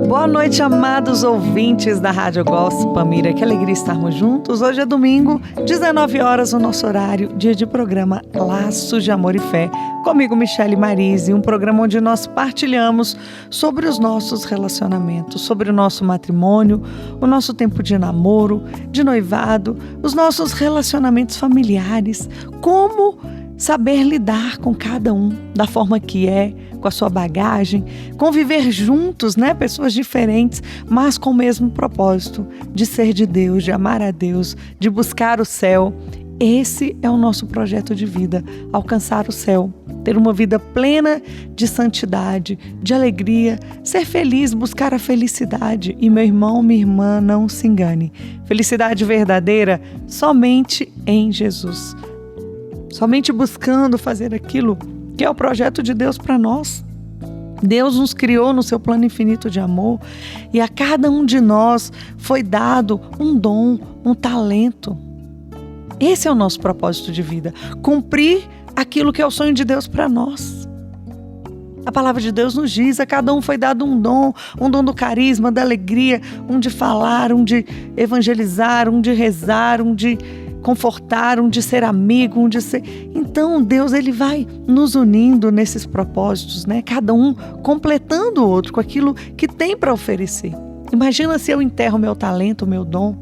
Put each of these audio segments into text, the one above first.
Boa noite, amados ouvintes da Rádio Gospel Palmira. Que alegria estarmos juntos. Hoje é domingo, 19 horas, o nosso horário, dia de programa Laços de Amor e Fé. Comigo, Michele Marise, um programa onde nós partilhamos sobre os nossos relacionamentos, sobre o nosso matrimônio, o nosso tempo de namoro, de noivado, os nossos relacionamentos familiares, como saber lidar com cada um da forma que é, com a sua bagagem, conviver juntos, pessoas diferentes, mas com o mesmo propósito de ser de Deus, de amar a Deus, de buscar o céu. Esse é o nosso projeto de vida, alcançar o céu, ter uma vida plena de santidade, de alegria, ser feliz, buscar a felicidade. E meu irmão, minha irmã, não se engane, felicidade verdadeira somente em Jesus. Somente buscando fazer aquilo que é o projeto de Deus para nós. Deus nos criou no seu plano infinito de amor e a cada um de nós foi dado um dom, um talento. Esse é o nosso propósito de vida, cumprir aquilo que é o sonho de Deus para nós. A palavra de Deus nos diz, a cada um foi dado um dom do carisma, da alegria, um de falar, um de evangelizar, um de rezar, um de confortar, um de ser amigo, um de ser... Então Deus, ele vai nos unindo nesses propósitos, cada um completando o outro com aquilo que tem para oferecer. Imagina se eu enterro o meu talento, o meu dom.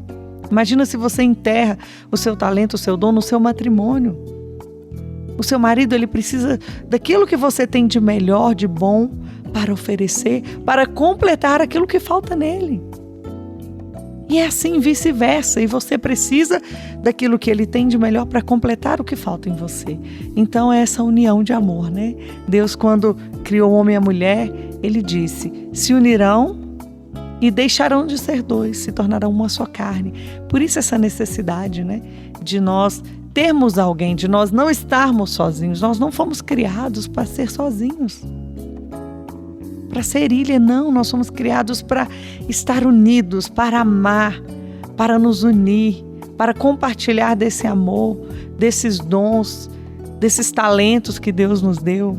Imagina se você enterra o seu talento, o seu dom no seu matrimônio. O seu marido, ele precisa daquilo que você tem de melhor, de bom para oferecer, para completar aquilo que falta nele. E é assim vice-versa, e você precisa daquilo que ele tem de melhor para completar o que falta em você. Então é essa união de amor, Deus, quando criou o homem e a mulher, ele disse, se unirão e deixarão de ser dois, se tornarão uma só carne. Por isso essa necessidade, de nós termos alguém, de nós não estarmos sozinhos. Nós não fomos criados para ser sozinhos, para ser ilha, não. Nós somos criados para estar unidos, para amar, para nos unir, para compartilhar desse amor, desses dons, desses talentos que Deus nos deu.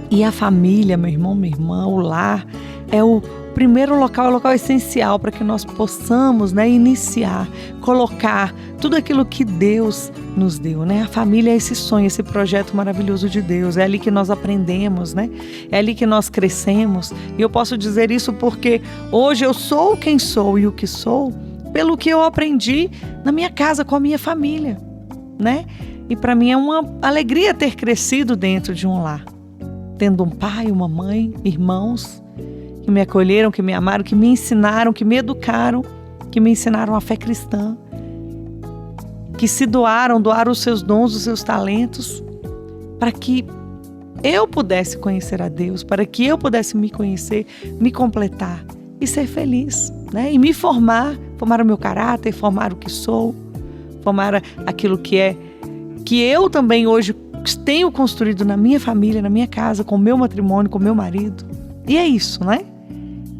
E a família, meu irmão, minha irmã, o lar, é o primeiro local, é o local essencial para que nós possamos iniciar, colocar tudo aquilo que Deus nos deu. A família é esse sonho, esse projeto maravilhoso de Deus. É ali que nós aprendemos, É ali que nós crescemos. E eu posso dizer isso porque hoje eu sou quem sou e o que sou pelo que eu aprendi na minha casa, com a minha família, E para mim é uma alegria ter crescido dentro de um lar, tendo um pai, uma mãe, irmãos que me acolheram, que me amaram, que me ensinaram, que me educaram, que me ensinaram a fé cristã, que se doaram os seus dons, os seus talentos, para que eu pudesse conhecer a Deus, para que eu pudesse me conhecer, me completar e ser feliz, E me formar o meu caráter, formar o que sou, formar aquilo que eu também hoje tenho construído na minha família, na minha casa, com o meu matrimônio, com o meu marido. E é isso,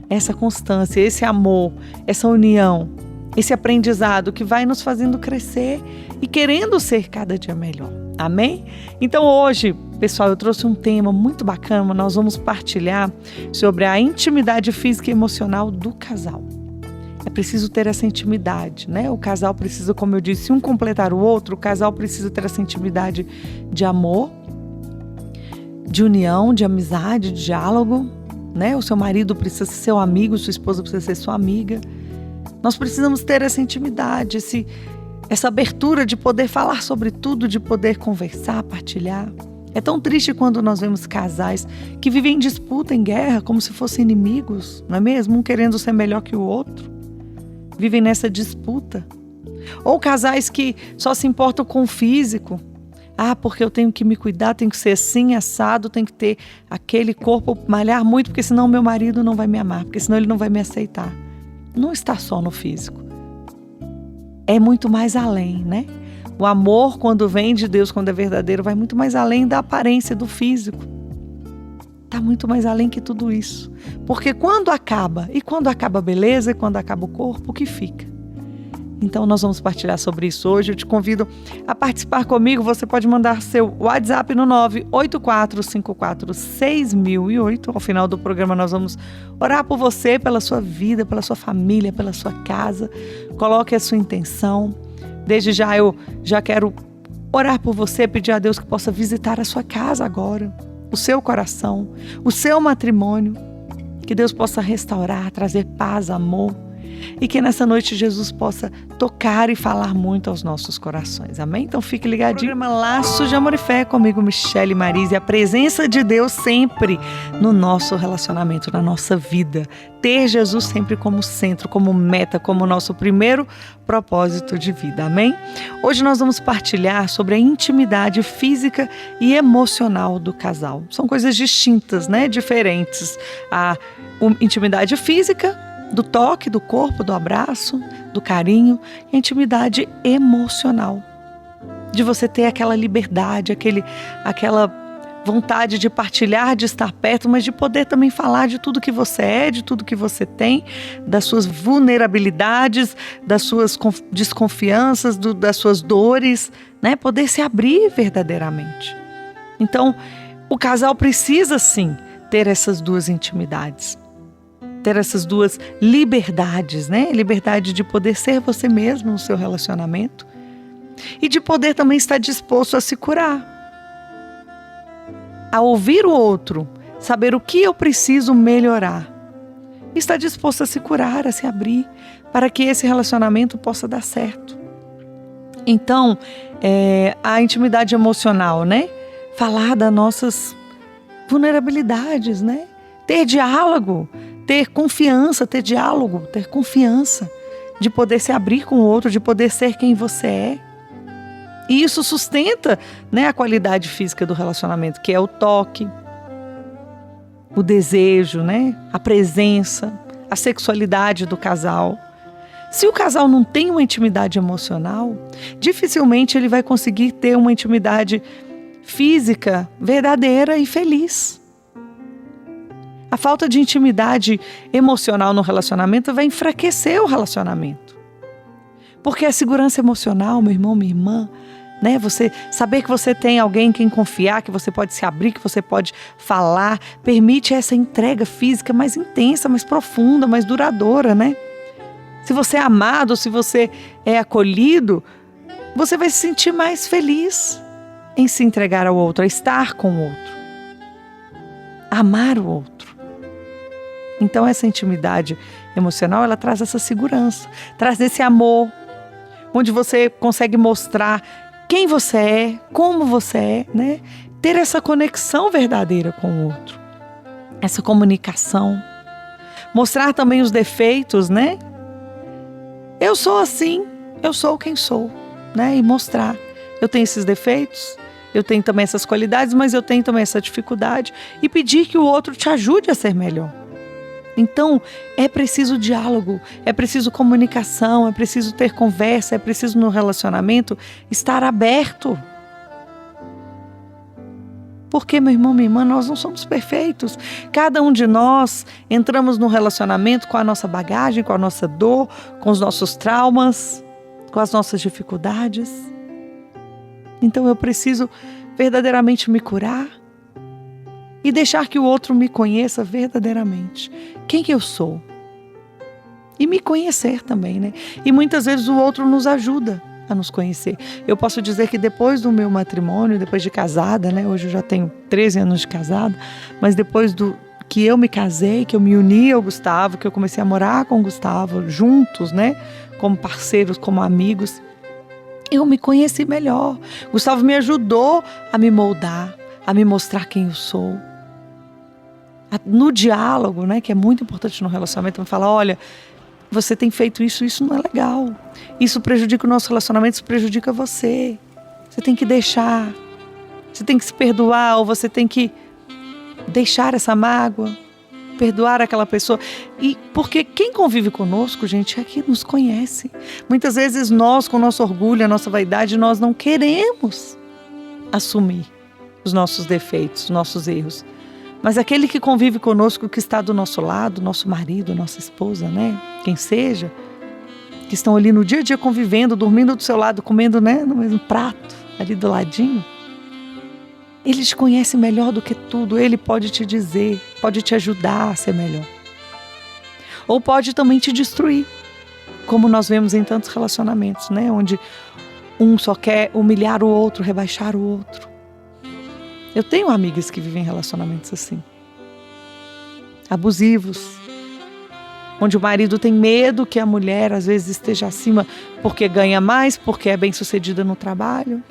Essa constância, esse amor, essa união, esse aprendizado que vai nos fazendo crescer e querendo ser cada dia melhor. Amém? Então hoje, pessoal, eu trouxe um tema muito bacana. Nós vamos partilhar sobre a intimidade física e emocional do casal. É preciso ter essa intimidade, O casal precisa, como eu disse, um completar o outro. O casal precisa ter essa intimidade de amor, de união, de amizade, de diálogo, O seu marido precisa ser seu amigo, sua esposa precisa ser sua amiga. Nós precisamos ter essa intimidade, essa abertura de poder falar sobre tudo, de poder conversar, partilhar. É tão triste quando nós vemos casais que vivem em disputa, em guerra, como se fossem inimigos, não é mesmo? Um querendo ser melhor que o outro. Vivem nessa disputa. Ou casais que só se importam com o físico. Porque eu tenho que me cuidar, tenho que ser assim, assado, tenho que ter aquele corpo, malhar muito, porque senão meu marido não vai me amar, porque senão ele não vai me aceitar. Não está só no físico. É muito mais além, O amor, quando vem de Deus, quando é verdadeiro, vai muito mais além da aparência do físico. Está muito mais além que tudo isso. Porque quando acaba a beleza, e quando acaba o corpo, o que fica? Então nós vamos partilhar sobre isso hoje. Eu te convido a participar comigo. Você pode mandar seu WhatsApp no 984546008. Ao final do programa nós vamos orar por você, pela sua vida, pela sua família, pela sua casa. Coloque a sua intenção. Desde já eu já quero orar por você, pedir a Deus que possa visitar a sua casa agora, o seu coração, o seu matrimônio. Que Deus possa restaurar, trazer paz, amor. E que nessa noite Jesus possa tocar e falar muito aos nossos corações. Amém? Então fique ligadinho. Programa Laços de Amor e Fé comigo, Michele Marise. A presença de Deus sempre no nosso relacionamento, na nossa vida. Ter Jesus sempre como centro, como meta, como nosso primeiro propósito de vida. Amém? Hoje nós vamos partilhar sobre a intimidade física e emocional do casal. São coisas distintas, né? Diferentes. A intimidade física, do toque, do corpo, do abraço, do carinho, e a intimidade emocional. De você ter aquela liberdade, aquela vontade de partilhar, de estar perto, mas de poder também falar de tudo que você é, de tudo que você tem, das suas vulnerabilidades, das suas desconfianças, das suas dores, né? Poder se abrir verdadeiramente. Então, o casal precisa sim ter essas duas intimidades. Ter essas duas liberdades, né? Liberdade de poder ser você mesmo no seu relacionamento e de poder também estar disposto a se curar, a ouvir o outro, saber o que eu preciso melhorar, estar disposto a se curar, a se abrir, para que esse relacionamento possa dar certo. Então, a intimidade emocional, né? Falar das nossas vulnerabilidades, né? Ter diálogo, ter confiança, ter diálogo, ter confiança de poder se abrir com o outro, de poder ser quem você é. E isso sustenta, né, a qualidade física do relacionamento, que é o toque, o desejo, né, a presença, a sexualidade do casal. Se o casal não tem uma intimidade emocional, dificilmente ele vai conseguir ter uma intimidade física verdadeira e feliz. A falta de intimidade emocional no relacionamento vai enfraquecer o relacionamento. Porque a segurança emocional, meu irmão, minha irmã, né? Você saber que você tem alguém em quem confiar, que você pode se abrir, que você pode falar, permite essa entrega física mais intensa, mais profunda, mais duradoura, né? Se você é amado, se você é acolhido, você vai se sentir mais feliz em se entregar ao outro, a estar com o outro, a amar o outro. Então essa intimidade emocional, ela traz essa segurança, traz esse amor, onde você consegue mostrar quem você é, como você é, né? Ter essa conexão verdadeira com o outro, essa comunicação, mostrar também os defeitos, né? Eu sou assim, eu sou quem sou, né? E mostrar, eu tenho esses defeitos, eu tenho também essas qualidades, mas eu tenho também essa dificuldade, e pedir que o outro te ajude a ser melhor. Então, é preciso diálogo, é preciso comunicação, é preciso ter conversa, é preciso no relacionamento estar aberto. Porque, meu irmão, minha irmã, nós não somos perfeitos. Cada um de nós entramos no relacionamento com a nossa bagagem, com a nossa dor, com os nossos traumas, com as nossas dificuldades. Então, eu preciso verdadeiramente me curar e deixar que o outro me conheça verdadeiramente. Quem que eu sou? E me conhecer também, né? E muitas vezes o outro nos ajuda a nos conhecer. Eu posso dizer que depois do meu matrimônio, depois de casada, né? Hoje eu já tenho 13 anos de casada, mas depois que eu me casei, que eu me uni ao Gustavo, que eu comecei a morar com o Gustavo, juntos, né? Como parceiros, como amigos, eu me conheci melhor. Gustavo me ajudou a me moldar, a me mostrar quem eu sou. No diálogo, né, que é muito importante no relacionamento, me falar, olha, você tem feito isso, isso não é legal. Isso prejudica o nosso relacionamento, isso prejudica você. Você tem que deixar, você tem que se perdoar, ou você tem que deixar essa mágoa, perdoar aquela pessoa. E porque quem convive conosco, gente, é que nos conhece. Muitas vezes nós, com o nosso orgulho, a nossa vaidade, nós não queremos assumir os nossos defeitos, os nossos erros. Mas aquele que convive conosco, que está do nosso lado, nosso marido, nossa esposa, né? Quem seja, que estão ali no dia a dia convivendo, dormindo do seu lado, comendo, né, no mesmo prato, ali do ladinho. Ele te conhece melhor do que tudo, ele pode te dizer, pode te ajudar a ser melhor. Ou pode também te destruir, como nós vemos em tantos relacionamentos, né, onde um só quer humilhar o outro, rebaixar o outro. Eu tenho amigas que vivem relacionamentos assim, abusivos, onde o marido tem medo que a mulher às vezes esteja acima porque ganha mais, porque é bem-sucedida no trabalho.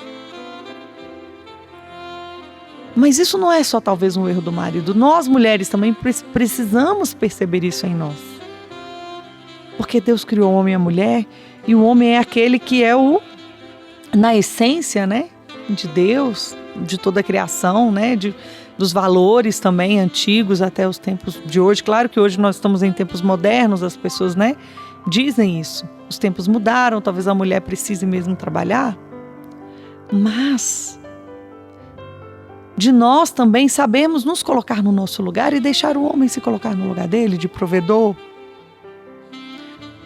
Mas isso não é só talvez um erro do marido. Nós mulheres também precisamos perceber isso em nós. Porque Deus criou o homem e a mulher, e o homem é aquele que é na essência, né, de Deus, de toda a criação, né, dos valores também antigos até os tempos de hoje. Claro que hoje nós estamos em tempos modernos, as pessoas, né, dizem isso. Os tempos mudaram, talvez a mulher precise mesmo trabalhar. Mas de nós também sabemos nos colocar no nosso lugar e deixar o homem se colocar no lugar dele, de provedor.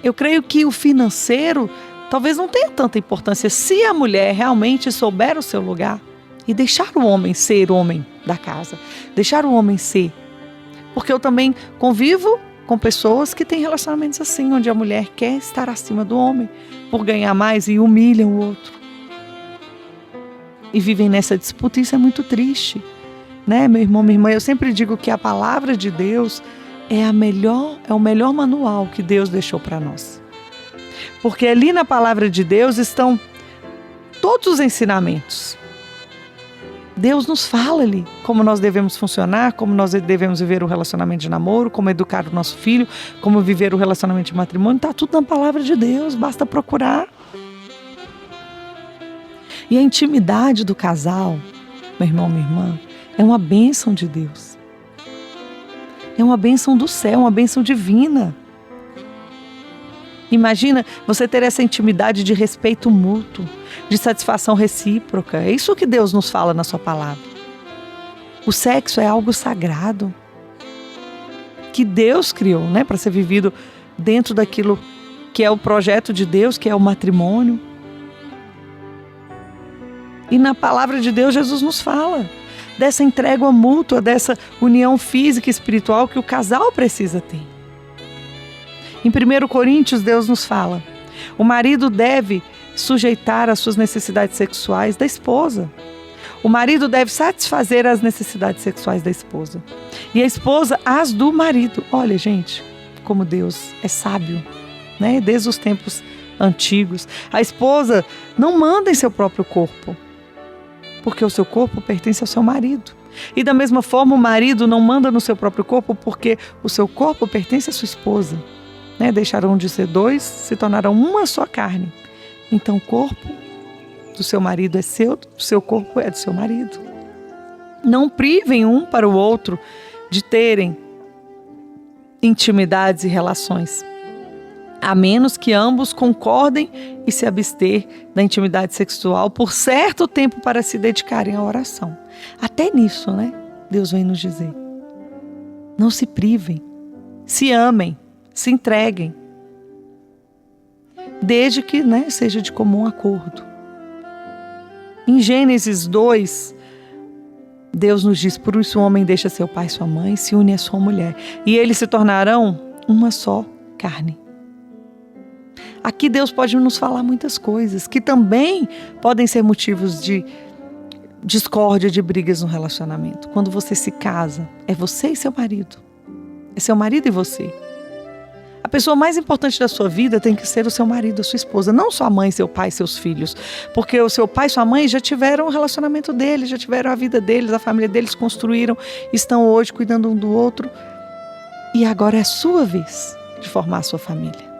Eu creio que o financeiro talvez não tenha tanta importância se a mulher realmente souber o seu lugar e deixar o homem ser homem da casa, deixar o homem ser. Porque eu também convivo com pessoas que têm relacionamentos assim, onde a mulher quer estar acima do homem por ganhar mais e humilham o outro. E vivem nessa disputa, e isso é muito triste, né, meu irmão, minha irmã? Eu sempre digo que a palavra de Deus é o melhor manual que Deus deixou para nós. Porque ali na palavra de Deus estão todos os ensinamentos. Deus nos fala ali como nós devemos funcionar, como nós devemos viver o relacionamento de namoro, como educar o nosso filho, como viver o relacionamento de matrimônio. Está tudo na palavra de Deus, basta procurar. E a intimidade do casal, meu irmão, minha irmã, é uma bênção de Deus. É uma bênção do céu, uma bênção divina. Imagina você ter essa intimidade de respeito mútuo, de satisfação recíproca. É isso que Deus nos fala na sua palavra. O sexo é algo sagrado que Deus criou, né, para ser vivido dentro daquilo que é o projeto de Deus, que é o matrimônio. E na palavra de Deus, Jesus nos fala dessa entrega mútua, dessa união física e espiritual que o casal precisa ter. Em 1 Coríntios, Deus nos fala: o marido deve sujeitar as suas necessidades sexuais da esposa. O marido deve satisfazer as necessidades sexuais da esposa. E a esposa as do marido. Olha, gente, como Deus é sábio, né? Desde os tempos antigos. A esposa não manda em seu próprio corpo, porque o seu corpo pertence ao seu marido. E da mesma forma, o marido não manda no seu próprio corpo, porque o seu corpo pertence à sua esposa. Né? Deixarão de ser dois, se tornarão uma só carne. Então o corpo do seu marido é seu, o seu corpo é do seu marido. Não privem um para o outro de terem intimidades e relações, a menos que ambos concordem e se abster da intimidade sexual por certo tempo para se dedicarem à oração. Até nisso, né? Deus vem nos dizer. Não se privem, se amem, se entreguem, desde que, né, seja de comum acordo. Em Gênesis 2, Deus nos diz: por isso o homem deixa seu pai e sua mãe, se une à sua mulher, e eles se tornarão uma só carne. Aqui Deus pode nos falar muitas coisas que também podem ser motivos de discórdia, de brigas no relacionamento. Quando você se casa, é você e seu marido. É seu marido e você. A pessoa mais importante da sua vida tem que ser o seu marido, a sua esposa, não sua mãe, seu pai, seus filhos. Porque o seu pai e sua mãe já tiveram o relacionamento deles, já tiveram a vida deles, a família deles, construíram, estão hoje cuidando um do outro. E agora é a sua vez de formar a sua família.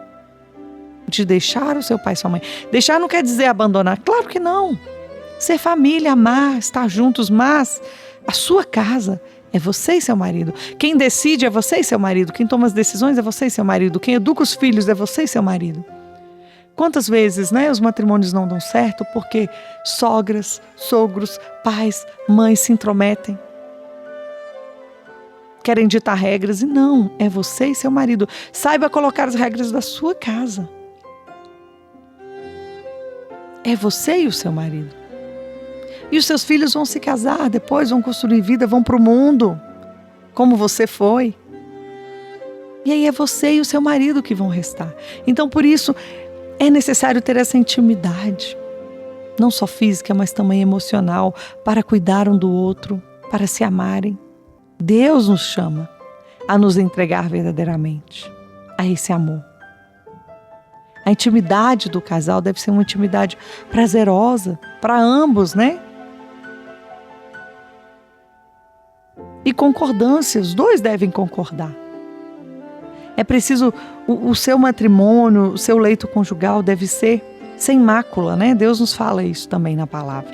De deixar o seu pai e sua mãe. Deixar não quer dizer abandonar, claro que não. Ser família, amar, estar juntos, mas a sua casa é você e seu marido. Quem decide é você e seu marido. Quem toma as decisões é você e seu marido. Quem educa os filhos é você e seu marido. Quantas vezes, né, os matrimônios não dão certo porque sogras, sogros, pais, mães se intrometem. Querem ditar regras e não, é você e seu marido. Saiba colocar as regras da sua casa. É você e o seu marido. E os seus filhos vão se casar, depois vão construir vida, vão para o mundo, como você foi. E aí é você e o seu marido que vão restar. Então, por isso, é necessário ter essa intimidade, não só física, mas também emocional, para cuidar um do outro, para se amarem. Deus nos chama a nos entregar verdadeiramente a esse amor. A intimidade do casal deve ser uma intimidade prazerosa para ambos, né? E concordância, os dois devem concordar. É preciso, o seu matrimônio, o seu leito conjugal deve ser sem mácula, né? Deus nos fala isso também na palavra.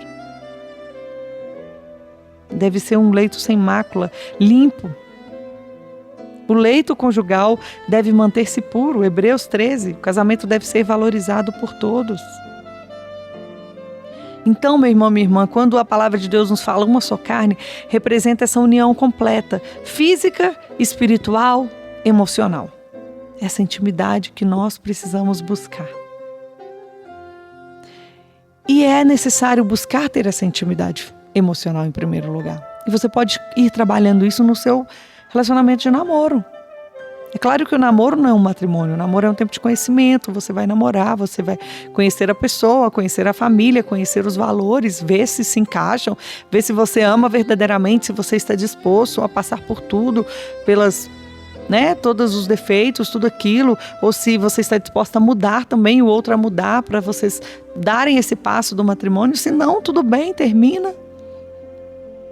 Deve ser um leito sem mácula, limpo. O leito conjugal deve manter-se puro. Hebreus 13, o casamento deve ser valorizado por todos. Então, meu irmão, minha irmã, quando a palavra de Deus nos fala uma só carne, representa essa união completa, física, espiritual, emocional. Essa intimidade que nós precisamos buscar. E é necessário buscar ter essa intimidade emocional em primeiro lugar. E você pode ir trabalhando isso no seu relacionamento de namoro. É claro que o namoro não é um matrimônio, o namoro é um tempo de conhecimento, você vai namorar, você vai conhecer a pessoa, conhecer a família, conhecer os valores, ver se encaixam, ver se você ama verdadeiramente, se você está disposto a passar por tudo, pelas, né, todos os defeitos, tudo aquilo, ou se você está disposta a mudar também, o outro a mudar, para vocês darem esse passo do matrimônio. Se não, tudo bem, termina.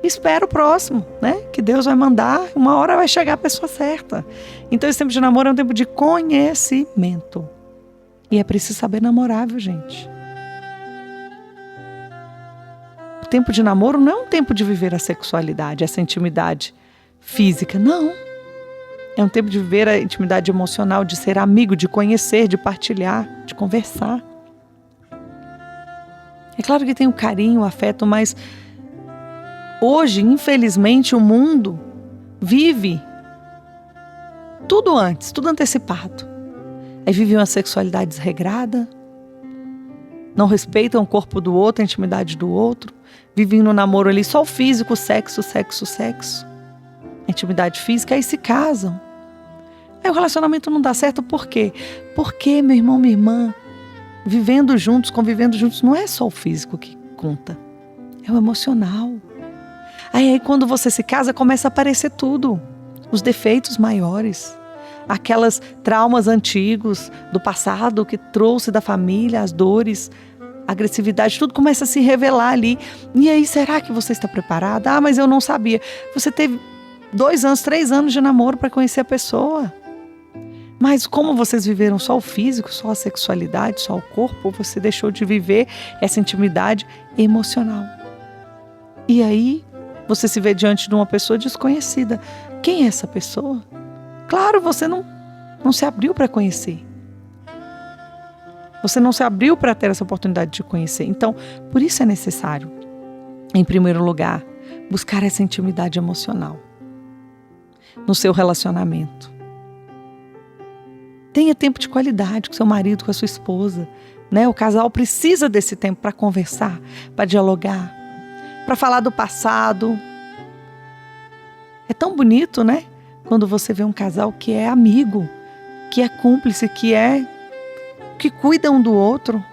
Espera o próximo, né? Que Deus vai mandar, uma hora vai chegar a pessoa certa. Então esse tempo de namoro é um tempo de conhecimento. E é preciso saber namorar, viu, gente? O tempo de namoro não é um tempo de viver a sexualidade, essa intimidade física, não. É um tempo de viver a intimidade emocional, de ser amigo, de conhecer, de partilhar, de conversar. É claro que tem o carinho, o afeto, mas hoje, infelizmente, o mundo vive tudo antes, tudo antecipado. Aí vive uma sexualidade desregrada, não respeitam o corpo do outro, a intimidade do outro, vivem no namoro ali só o físico, sexo, a intimidade física, aí se casam. Aí o relacionamento não dá certo, por quê? Porque, meu irmão, minha irmã, vivendo juntos, convivendo juntos, não é só o físico que conta, é o emocional. Aí quando você se casa, começa a aparecer tudo. Os defeitos maiores. Aquelas traumas antigos do passado que trouxe da família, as dores, a agressividade, tudo começa a se revelar ali. E aí, será que você está preparada? Ah, mas eu não sabia. Você teve 2 anos, 3 anos de namoro para conhecer a pessoa. Mas como vocês viveram só o físico, só a sexualidade, só o corpo, você deixou de viver essa intimidade emocional. E aí você se vê diante de uma pessoa desconhecida. Quem é essa pessoa? Claro, você não se abriu para conhecer. Você não se abriu para ter essa oportunidade de conhecer. Então, por isso é necessário, em primeiro lugar, buscar essa intimidade emocional no seu relacionamento. Tenha tempo de qualidade com seu marido, com a sua esposa, né? O casal precisa desse tempo para conversar, para dialogar, para falar do passado. É tão bonito, né? Quando você vê um casal que é amigo, que é cúmplice, que cuida um do outro.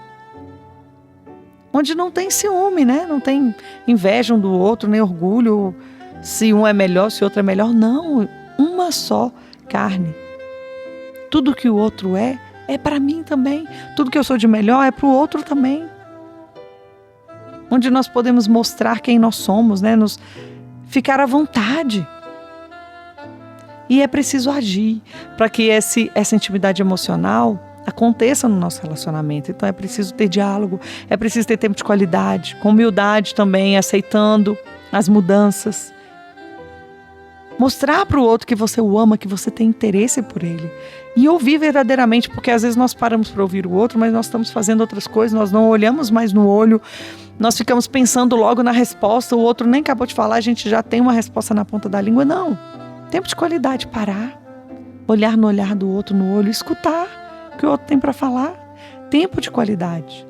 Onde não tem ciúme, né? Não tem inveja um do outro, nem orgulho, se um é melhor, se o outro é melhor. Não, uma só carne. Tudo que o outro é para mim também. Tudo que eu sou de melhor é para o outro também. Onde nós podemos mostrar quem nós somos, né? Nos ficar à vontade. E é preciso agir para que essa intimidade emocional aconteça no nosso relacionamento. Então é preciso ter diálogo, é preciso ter tempo de qualidade, com humildade também, aceitando as mudanças. Mostrar para o outro que você o ama, que você tem interesse por ele. E ouvir verdadeiramente, porque às vezes nós paramos para ouvir o outro, mas nós estamos fazendo outras coisas, nós não olhamos mais no olho, nós ficamos pensando logo na resposta, o outro nem acabou de falar, a gente já tem uma resposta na ponta da língua. Não. Tempo de qualidade, parar, olhar no olhar do outro, no olho, escutar o que o outro tem para falar. Tempo de qualidade.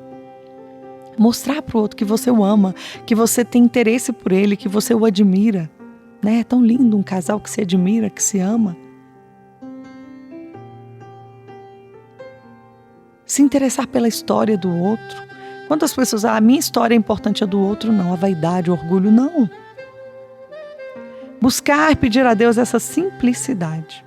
Mostrar para o outro que você o ama, que você tem interesse por ele, que você o admira. Né? É tão lindo um casal que se admira, que se ama. Se interessar pela história do outro. Quantas pessoas, a minha história é importante, a do outro não. A vaidade, o orgulho, não. Buscar, pedir a Deus essa simplicidade.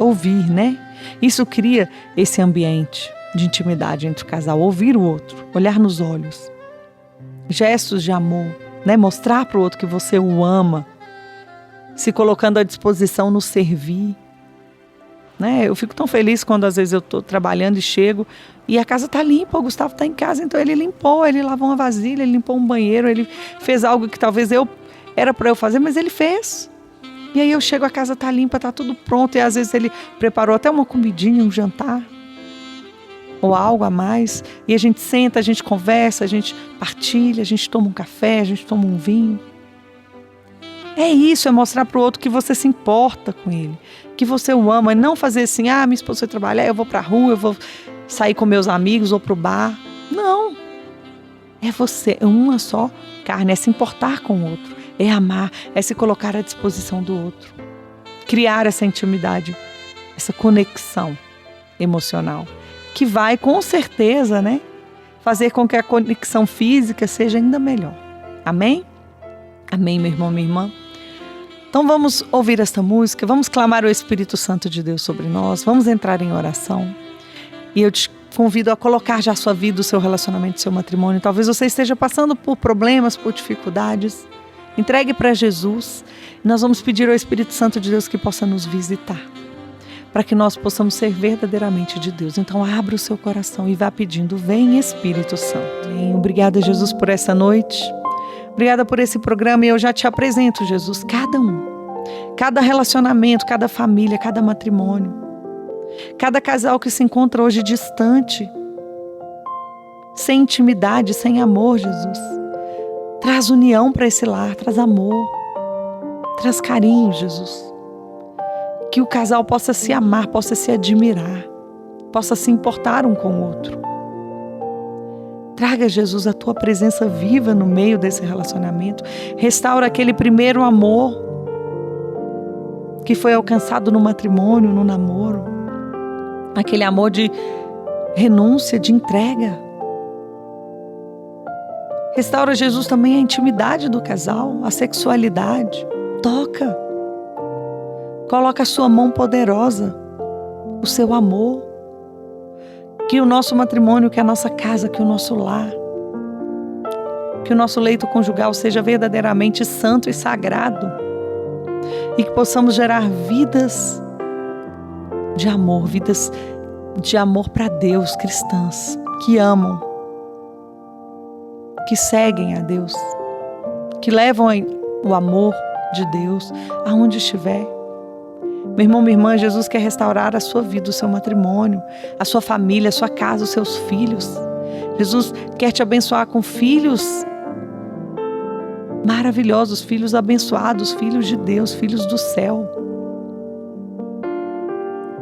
Ouvir, né? Isso cria esse ambiente de intimidade entre o casal. Ouvir o outro, olhar nos olhos. Gestos de amor, né? Mostrar para o outro que você o ama. Se colocando à disposição no servir. Né? Eu fico tão feliz quando às vezes eu estou trabalhando e chego e a casa está limpa, o Gustavo está em casa, então ele limpou, ele lavou uma vasilha, ele limpou um banheiro, ele fez algo que talvez era para eu fazer, mas ele fez. E aí eu chego, a casa está limpa, está tudo pronto, e às vezes ele preparou até uma comidinha, um jantar, ou algo a mais, e a gente senta, a gente conversa, a gente partilha, a gente toma um café, a gente toma um vinho. É isso, é mostrar para o outro que você se importa com ele, que você o ama, e não fazer assim, minha esposa foi trabalhar, eu vou para a rua, eu vou sair com meus amigos ou para o bar. Não, é você, é uma só carne, é se importar com o outro, é amar, é se colocar à disposição do outro, criar essa intimidade, essa conexão emocional, que vai com certeza, né, fazer com que a conexão física seja ainda melhor. Amém? Amém, meu irmão, minha irmã? Então vamos ouvir esta música, vamos clamar o Espírito Santo de Deus sobre nós, vamos entrar em oração. E eu te convido a colocar já a sua vida, o seu relacionamento, o seu matrimônio. Talvez você esteja passando por problemas, por dificuldades. Entregue para Jesus. Nós vamos pedir ao Espírito Santo de Deus que possa nos visitar, para que nós possamos ser verdadeiramente de Deus. Então abra o seu coração e vá pedindo, vem Espírito Santo. Obrigada, Jesus, por essa noite. Obrigada por esse programa, e eu já te apresento, Jesus, cada relacionamento, cada família, cada matrimônio, cada casal que se encontra hoje distante, sem intimidade, sem amor, Jesus. Traz união para esse lar, traz amor, traz carinho, Jesus. Que o casal possa se amar, possa se admirar, possa se importar um com o outro. Traga, Jesus, a tua presença viva no meio desse relacionamento. Restaura aquele primeiro amor que foi alcançado no matrimônio, no namoro. Aquele amor de renúncia, de entrega. Restaura, Jesus, também a intimidade do casal, a sexualidade. Toca. Coloca a sua mão poderosa, o seu amor. Que o nosso matrimônio, que a nossa casa, que o nosso lar, que o nosso leito conjugal seja verdadeiramente santo e sagrado, e que possamos gerar vidas de amor para Deus, cristãs, que amam, que seguem a Deus, que levam o amor de Deus aonde estiver. Meu irmão, minha irmã, Jesus quer restaurar a sua vida, o seu matrimônio, a sua família, a sua casa, os seus filhos. Jesus quer te abençoar com filhos maravilhosos, filhos abençoados, filhos de Deus, filhos do céu.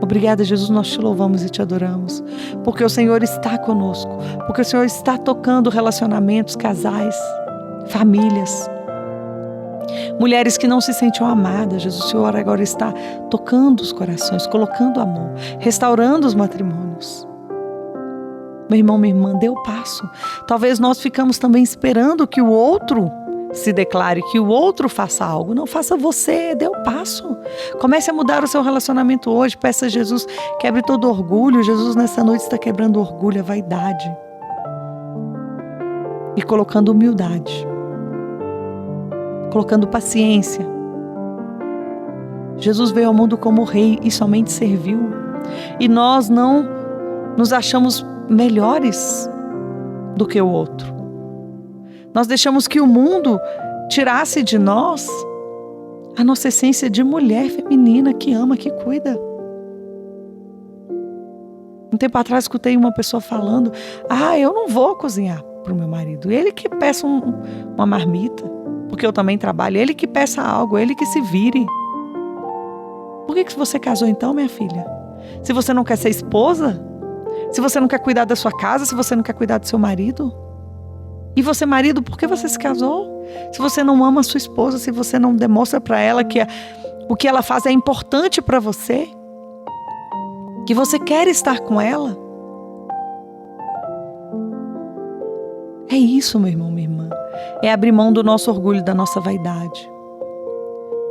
Obrigada, Jesus, nós te louvamos e te adoramos, porque o Senhor está conosco, porque o Senhor está tocando relacionamentos, casais, famílias. Mulheres que não se sentiam amadas, Jesus, o Senhor agora está tocando os corações, colocando amor, restaurando os matrimônios. Meu irmão, minha irmã, dê o passo. Talvez nós ficamos também esperando que o outro se declare, que o outro faça algo. Não, faça você, dê o passo. Comece a mudar o seu relacionamento hoje. Peça a Jesus, quebre todo orgulho. Jesus nessa noite está quebrando o orgulho, a vaidade e colocando humildade, colocando paciência. Jesus veio ao mundo como rei e somente serviu. E nós não nos achamos melhores do que o outro. Nós deixamos que o mundo tirasse de nós a nossa essência de mulher feminina que ama, que cuida. Um tempo atrás escutei uma pessoa falando: eu não vou cozinhar para o meu marido. Ele que peça uma marmita, porque eu também trabalho. Ele que peça algo, ele que se vire. Por que você casou então, minha filha? Se você não quer ser esposa? Se você não quer cuidar da sua casa? Se você não quer cuidar do seu marido? E você, marido, por que você se casou? Se você não ama a sua esposa, se você não demonstra para ela que o que ela faz é importante para você, que você quer estar com ela. É isso, meu irmão, minha irmã. É abrir mão do nosso orgulho, da nossa vaidade,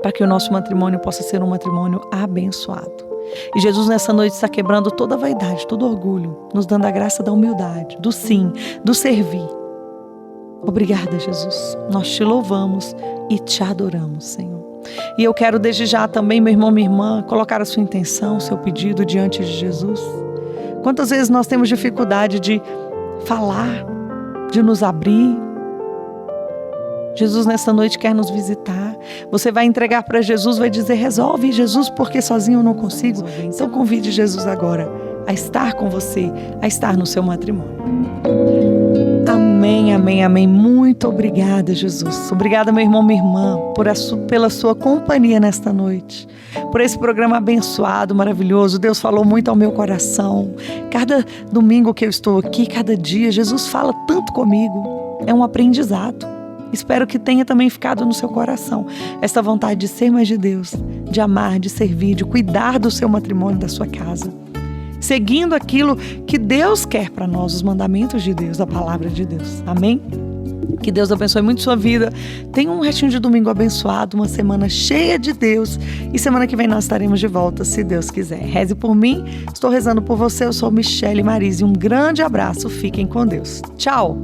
para que o nosso matrimônio possa ser um matrimônio abençoado. E Jesus nessa noite está quebrando toda a vaidade, todo orgulho, nos dando a graça da humildade, do sim, do servir. Obrigada, Jesus. Nós te louvamos e te adoramos, Senhor. E eu quero desde já também, meu irmão, minha irmã, colocar a sua intenção, o seu pedido diante de Jesus. Quantas vezes nós temos dificuldade de falar, de nos abrir? Jesus nessa noite quer nos visitar. Você vai entregar para Jesus, vai dizer: resolve, Jesus, porque sozinho eu não consigo. Então convide Jesus agora a estar com você, a estar no seu matrimônio. Amém, amém, amém. Muito obrigada, Jesus. Obrigada, meu irmão, minha irmã, pela sua companhia nesta noite, por esse programa abençoado, maravilhoso. Deus falou muito ao meu coração. Cada domingo que eu estou aqui, cada dia, Jesus fala tanto comigo. É um aprendizado. Espero que tenha também ficado no seu coração essa vontade de ser mais de Deus, de amar, de servir, de cuidar do seu matrimônio, da sua casa, seguindo aquilo que Deus quer para nós, os mandamentos de Deus, a palavra de Deus. Amém? Que Deus abençoe muito sua vida. Tenha um restinho de domingo abençoado, uma semana cheia de Deus. E semana que vem nós estaremos de volta, se Deus quiser. Reze por mim, estou rezando por você. Eu sou Michele Marise. Um grande abraço, fiquem com Deus. Tchau!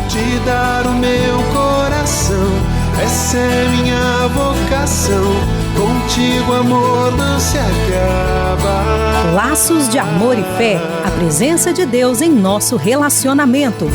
Te dar o meu coração, essa é minha vocação. Contigo, amor, não se acaba. Laços de amor e fé, a presença de Deus em nosso relacionamento.